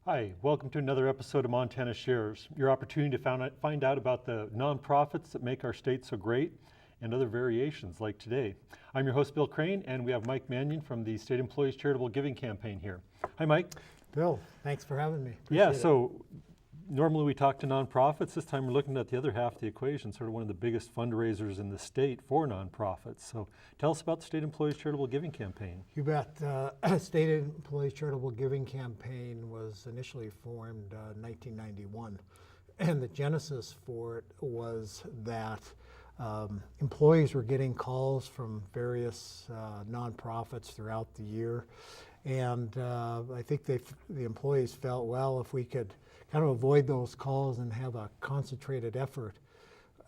Hi, welcome to another episode of Montana Shares, your opportunity to find out about the nonprofits that make our state so great and other variations like today. I'm your host, Bill Crane, and we have Mike Manion from the State Employees Charitable Giving Campaign here. Hi, Mike. Bill, thanks for having me. So normally we talk to nonprofits. This time we're looking at the other half of the equation, sort of one of the biggest fundraisers in the state for nonprofits. So tell us about the State Employees Charitable Giving Campaign. You bet. State Employees Charitable Giving Campaign was initially formed in 1991. And the genesis for it was that employees were getting calls from various nonprofits throughout the year. And I think the employees felt, well, if we could kind of avoid those calls and have a concentrated effort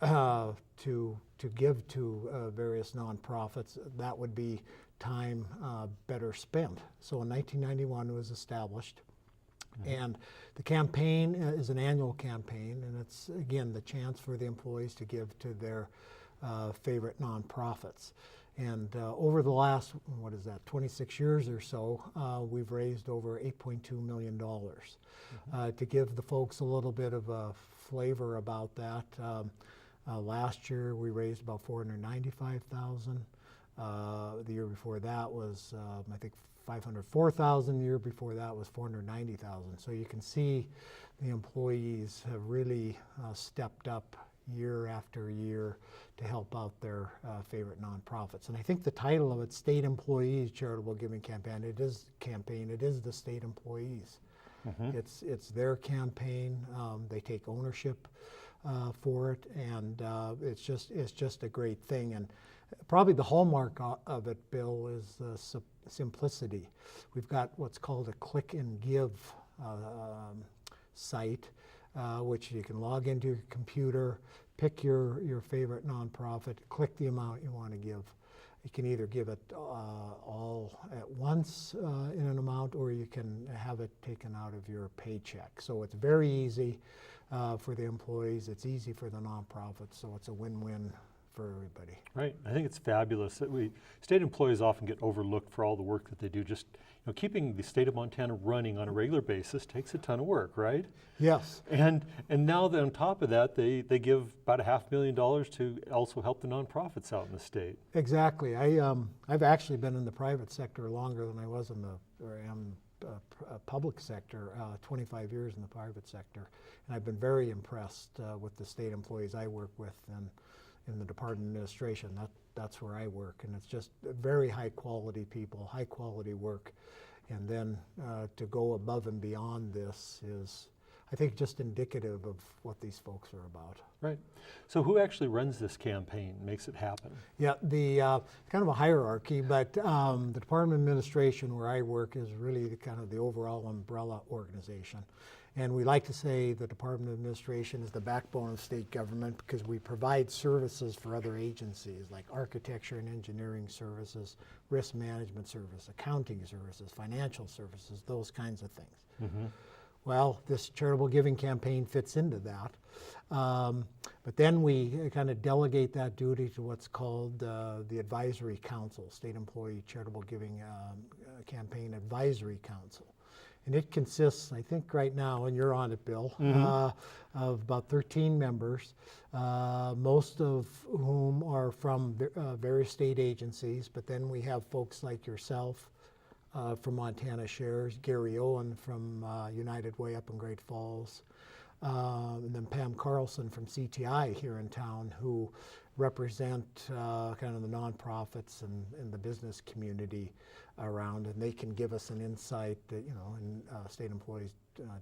to give to various nonprofits, that would be time better spent. So in 1991 it was established. And the campaign is an annual campaign, and it's, again, the chance for the employees to give to their favorite nonprofits. And over the last, 26 years or so, we've raised over $8.2 million. To give the folks a little bit of a flavor about that, last year we raised about $495,000. The year before that was, I think, $504,000. The year before that was $490,000. So you can see the employees have really stepped up year after year to help out their favorite nonprofits. And I think the title of it, State Employees Charitable Giving Campaign, it is the state employees. It's their campaign. They take ownership for it, and it's just a great thing. And probably the hallmark of it, Bill, is simplicity. We've got what's called a click and give site, which you can log into your computer, pick your favorite nonprofit, click the amount you want to give. You can either give it all at once in an amount, or you can have it taken out of your paycheck. So it's very easy for the employees. It's easy for the nonprofits, so it's a win-win for everybody. Right. I think it's fabulous that state employees often get overlooked for all the work that they do. Just keeping the state of Montana running on a regular basis takes a ton of work, right? Yes. And now that on top of that, they give about $500,000 to also help the nonprofits out in the state. Exactly. I've actually been in the private sector longer than I was in the public sector, 25 years in the private sector, and I've been very impressed with the state employees I work with and in the Department of Administration. That's where I work, and it's just very high quality people, high quality work. And then to go above and beyond this is, I think, just indicative of what these folks are about. Right. So who actually runs this campaign, makes it happen? Yeah, the kind of a hierarchy, but the Department of Administration, where I work, is really the overall umbrella organization. And we like to say the Department of Administration is the backbone of state government because we provide services for other agencies like architecture and engineering services, risk management service, accounting services, financial services, those kinds of things. Well, this charitable giving campaign fits into that. But then we kind of delegate that duty to what's called the Advisory Council, State Employee Charitable Giving Campaign Advisory Council. And it consists, I think right now, and you're on it, Bill, of about 13 members, most of whom are from various state agencies. But then we have folks like yourself from Montana Shares, Gary Owen from United Way up in Great Falls, and then Pam Carlson from CTI here in town, who represent kind of the nonprofits and the business community around, and they can give us an insight that state employees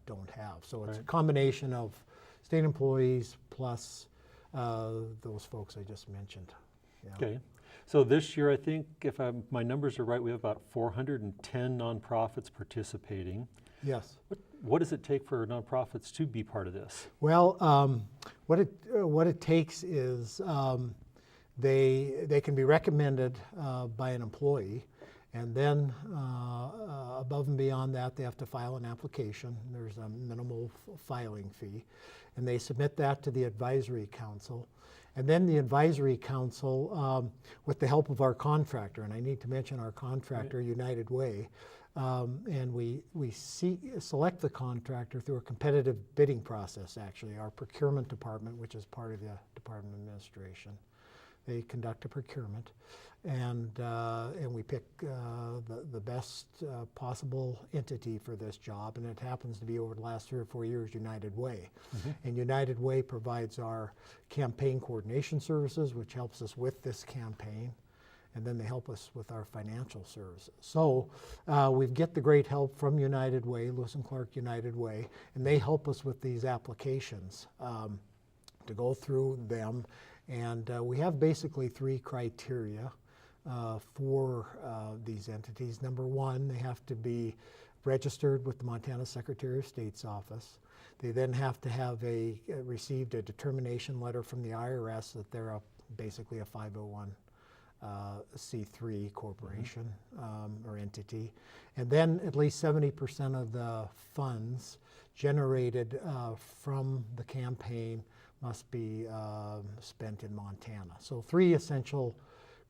don't have. So it's a combination of state employees plus those folks I just mentioned. Yeah. Okay. So this year, I think, if my numbers are right, we have about 410 nonprofits participating. Yes. What does it take for nonprofits to be part of this? Well, what it takes is they can be recommended by an employee, and then above and beyond that, they have to file an application. There's a minimal filing fee, and they submit that to the Advisory Council. And then the advisory council, with the help of our contractor, and I need to mention our contractor, United Way, and we select the contractor through a competitive bidding process, actually. Our procurement department, which is part of the Department of Administration, they conduct a procurement, and we pick the best possible entity for this job, and it happens to be, over the last 3 or 4 years, United Way. And United Way provides our campaign coordination services, which helps us with this campaign, and then they help us with our financial services. So we get the great help from United Way, Lewis and Clark United Way, and they help us with these applications to go through them. And we have basically 3 criteria for these entities. Number 1, they have to be registered with the Montana Secretary of State's office. They then have to have received a determination letter from the IRS that they're basically a 501c3 corporation or entity. And then at least 70% of the funds generated from the campaign must be spent in Montana. So 3 essential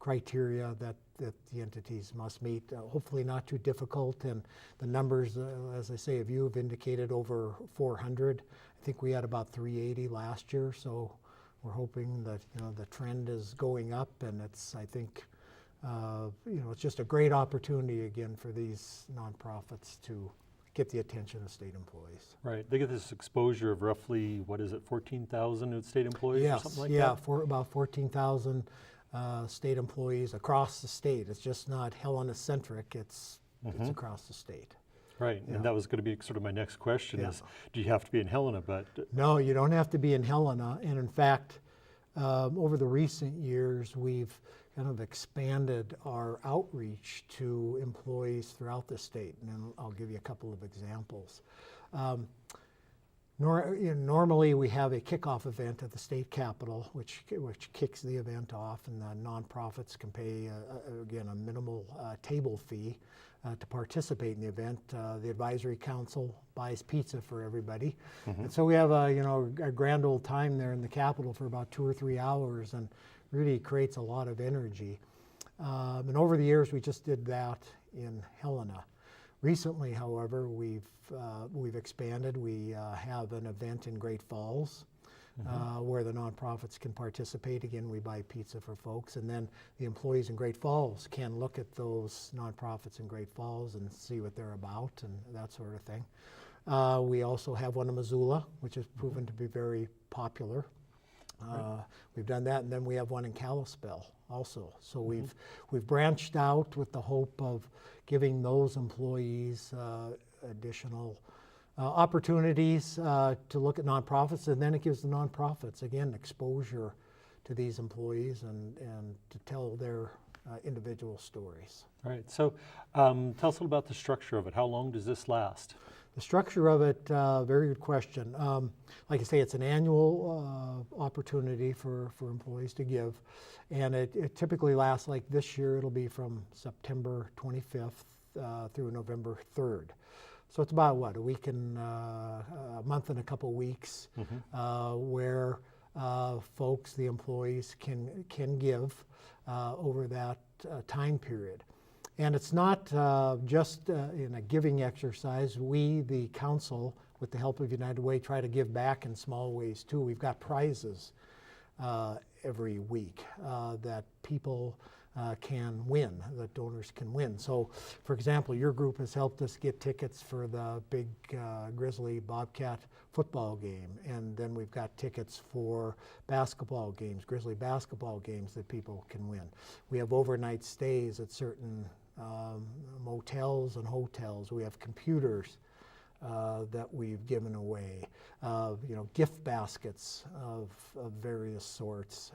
criteria that the entities must meet. Hopefully not too difficult, and the numbers, as I say, you have indicated over 400. I think we had about 380 last year, so we're hoping that the trend is going up, and it's, I think, it's just a great opportunity again for these nonprofits to get the attention of state employees. Right. They get this exposure of roughly, what is it, 14,000 state employees or something like that? Yeah, for about 14,000 state employees across the state. It's just not Helena-centric, it's across the state. Right, and that was going to be sort of my next question is, do you have to be in Helena? But no, you don't have to be in Helena. And in fact, over the recent years, we've kind of expanded our outreach to employees throughout the state. And I'll give you a couple of examples. Normally we have a kickoff event at the state capitol, which kicks the event off, and the nonprofits can pay, again, a minimal table fee to participate in the event. The advisory council buys pizza for everybody. And so we have a grand old time there in the Capitol for about 2 or 3 hours, and really creates a lot of energy. And over the years, we just did that in Helena. Recently, however, we've expanded. We have an event in Great Falls where the nonprofits can participate. Again, we buy pizza for folks, and then the employees in Great Falls can look at those nonprofits in Great Falls and see what they're about and that sort of thing. We also have one in Missoula, which has proven to be very popular. We've done that, and then we have one in Kalispell also. So we've branched out with the hope of giving those employees additional opportunities to look at nonprofits, and then it gives the nonprofits, again, exposure to these employees and to tell their individual stories. All right, so tell us a little about the structure of it. How long does this last? The structure of it, very good question. Like I say, it's an annual opportunity for employees to give, and it typically lasts, like this year, it'll be from September 25th through November 3rd. So it's about, what, a month and a couple weeks where folks, the employees, can give over that time period. And it's not just in a giving exercise. We, the council, with the help of United Way, try to give back in small ways too. We've got prizes every week that people can win, that donors can win. So, for example, your group has helped us get tickets for the big Grizzly Bobcat football game, and then we've got tickets for basketball games, Grizzly basketball games that people can win. We have overnight stays at certain motels and hotels. We have computers that we've given away, gift baskets of various sorts,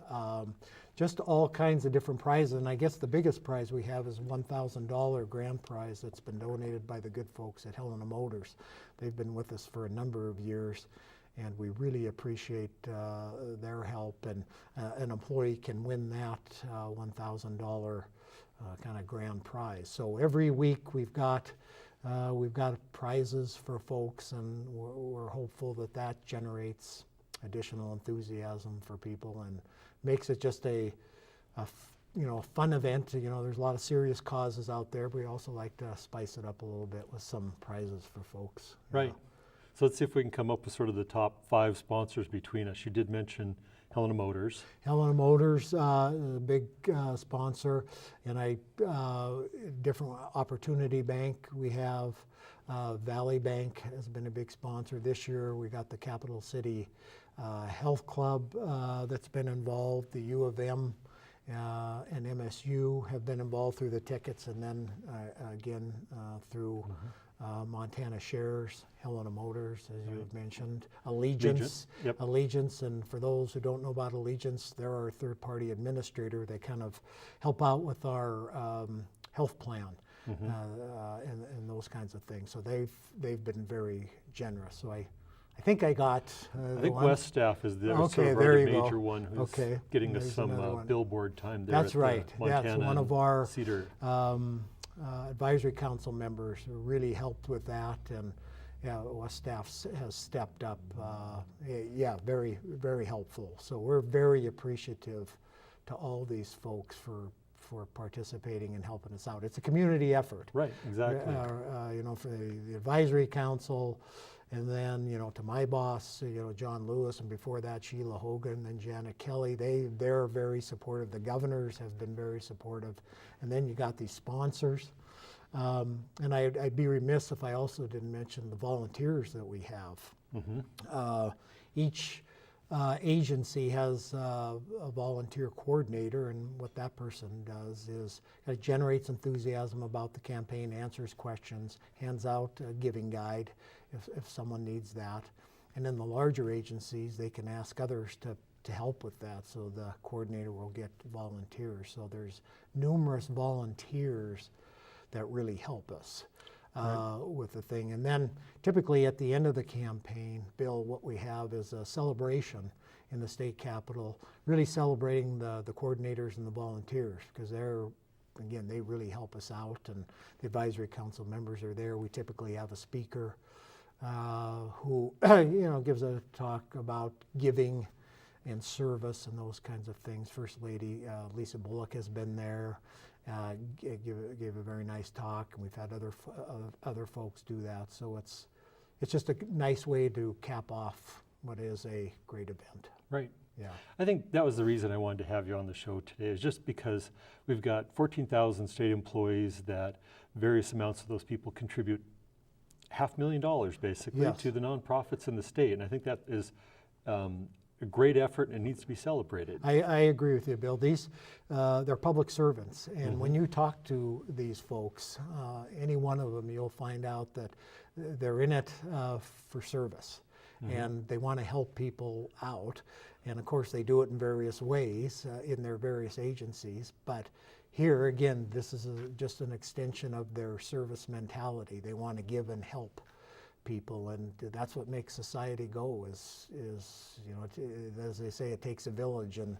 just all kinds of different prizes. And I guess the biggest prize we have is a $1,000 grand prize that's been donated by the good folks at Helena Motors. They've been with us for a number of years, and we really appreciate their help. And an employee can win that $1,000 kind of grand prize. So every week we've got prizes for folks, and we're hopeful that generates additional enthusiasm for people and makes it just a fun event. There's a lot of serious causes out there, but we also like to spice it up a little bit with some prizes for folks. Right. So let's see if we can come up with sort of the top 5 sponsors between us. You did mention Helena Motors. Helena Motors, a big sponsor, and different Opportunity Bank. We have Valley Bank has been a big sponsor. This year we got the Capital City Health Club that's been involved. The U of M and MSU have been involved through the tickets, and then again through Montana Shares, Helena Motors, as you have mentioned, Allegiance. Yep. Allegiance, and for those who don't know about Allegiance, they're our third-party administrator. They kind of help out with our health plan and those kinds of things. So they've been very generous. So I think I got. I think West Staff is the Okay, sort of there other you major go. one who's Okay, getting us there's some another one. billboard time there. That's at the right. Montana That's one of and our Cedar. advisory council members who really helped with that, and West Staff has stepped up. Very, very helpful. So we're very appreciative to all these folks for participating and helping us out. It's a community effort. Right, exactly. For the advisory council, and then, to my boss, John Lewis, and before that, Sheila Hogan and Janet Kelly, they're very supportive. The governors have been very supportive. And then you got these sponsors. And I'd be remiss if I also didn't mention the volunteers that we have. Each agency has a volunteer coordinator, and what that person does is it generates enthusiasm about the campaign, answers questions, hands out a giving guide if someone needs that. And then the larger agencies, they can ask others to help with that, so the coordinator will get volunteers. So there's numerous volunteers that really help us with the thing. And then typically at the end of the campaign, Bill, what we have is a celebration in the state capitol, really celebrating the coordinators and the volunteers, because they really help us out, and the advisory council members are there. We typically have a speaker who gives a talk about giving and service and those kinds of things. First Lady Lisa Bullock has been there, gave a very nice talk, and we've had other folks do that. So it's just a nice way to cap off what is a great event. Right. Yeah. I think that was the reason I wanted to have you on the show today, is just because we've got 14,000 state employees that various amounts of those people contribute $500,000 basically Yes. to the nonprofits in the state. And I think that is a great effort and needs to be celebrated. I agree with you, Bill. They're public servants, and when you talk to these folks, any one of them, you'll find out that they're in it for service, and they want to help people out. And of course, they do it in various ways in their various agencies. But here, again, this is just an extension of their service mentality. They want to give and help people, and that's what makes society go. Is as they say, it takes a village, and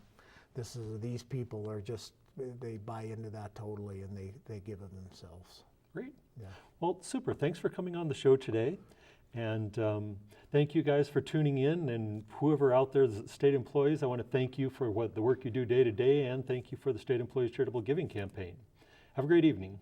these people are just, they buy into that totally, and they give of themselves. Great. Yeah. Well, super. Thanks for coming on the show today. And thank you guys for tuning in, and whoever out there, the state employees, I want to thank you for the work you do day to day, and thank you for the State Employees Charitable Giving Campaign. Have a great evening.